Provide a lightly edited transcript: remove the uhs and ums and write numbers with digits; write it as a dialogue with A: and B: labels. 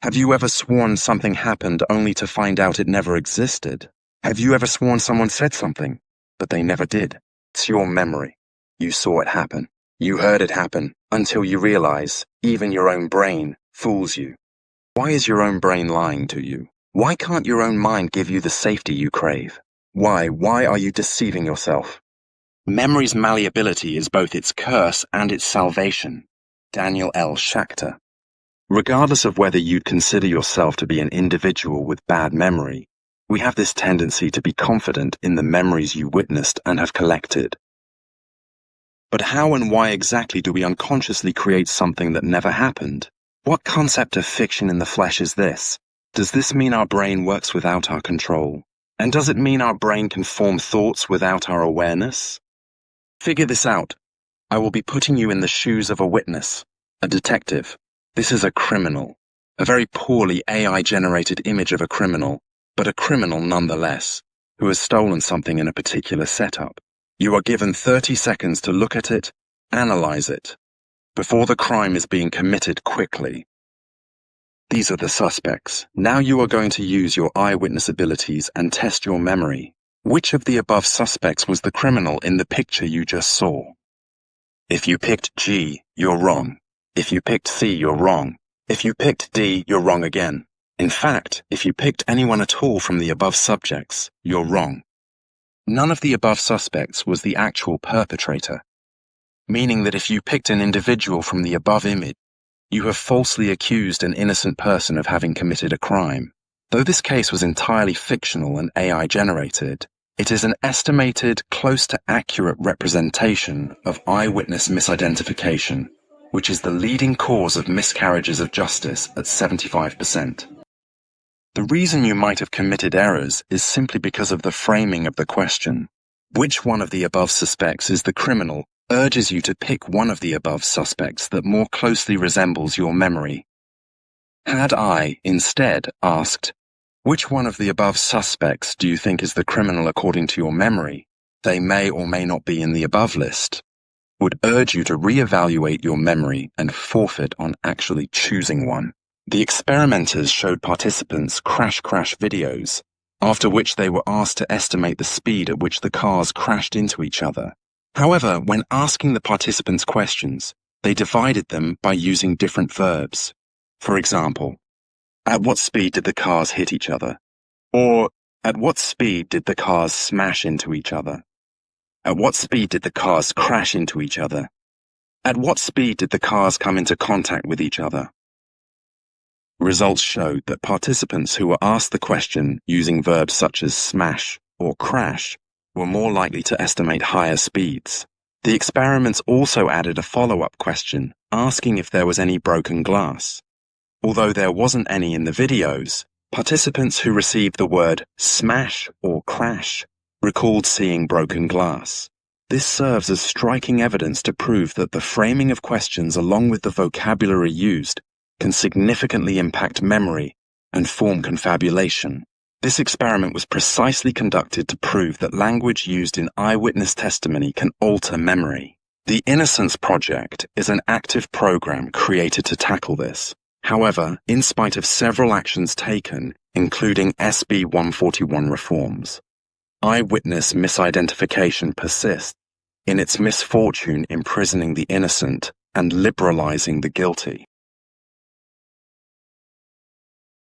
A: Have you ever sworn something happened only to find out it never existed? Have you ever sworn someone said something, but they never did? It's your memory. You saw it happen. You heard it happen until you realize even your own brain fools you. Why is your own brain lying to you? Why can't your own mind give you the safety you crave? Why are you deceiving yourself? Memory's malleability is both its curse and its salvation. Daniel L. Schachter. Regardless of whether you'd consider yourself to be an individual with bad memory, we have this tendency to be confident in the memories you witnessed and have collected. But how and why exactly do we unconsciously create something that never happened? What concept of fiction in the flesh is this? Does this mean our brain works without our control? And does it mean our brain can form thoughts without our awareness? Figure this out. I will be putting you in the shoes of a witness, a detective. This is a criminal, a very poorly AI-generated image of a criminal, but a criminal nonetheless, who has stolen something in a particular setup. You are given 30 seconds to look at it, analyze it, before the crime is being committed quickly. These are the suspects. Now you are going to use your eyewitness abilities and test your memory. Which of the above suspects was the criminal in the picture you just saw? If you picked G, you're wrong. If you picked C, you're wrong. If you picked D, you're wrong again. In fact, if you picked anyone at all from the above subjects, you're wrong. None of the above suspects was the actual perpetrator, meaning that if you picked an individual from the above image, you have falsely accused an innocent person of having committed a crime. Though this case was entirely fictional and AI-generated, it is an estimated, close to accurate representation of eyewitness misidentification, which is the leading cause of miscarriages of justice at 75%. The reason you might have committed errors is simply because of the framing of the question. Which one of the above suspects is the criminal urges you to pick one of the above suspects that more closely resembles your memory. Had I, instead, asked, which one of the above suspects do you think is the criminal according to your memory? They may or may not be in the above list. Would urge you to reevaluate your memory and forfeit on actually choosing one. The experimenters showed participants crash videos, after which they were asked to estimate the speed at which the cars crashed into each other. However, when asking the participants questions, they divided them by using different verbs. For example, at what speed did the cars hit each other? Or, at what speed did the cars smash into each other? At what speed did the cars crash into each other? At what speed did the cars come into contact with each other? Results showed that participants who were asked the question using verbs such as smash or crash were more likely to estimate higher speeds. The experiments also added a follow-up question asking if there was any broken glass. Although there wasn't any in the videos, participants who received the word smash or crash recalled seeing broken glass. This serves as striking evidence to prove that the framing of questions along with the vocabulary used can significantly impact memory and form confabulation. This experiment was precisely conducted to prove that language used in eyewitness testimony can alter memory. The Innocence Project is an active program created to tackle this. However, in spite of several actions taken, including SB 141 reforms, eyewitness misidentification persists in its misfortune imprisoning the innocent and liberalizing the guilty.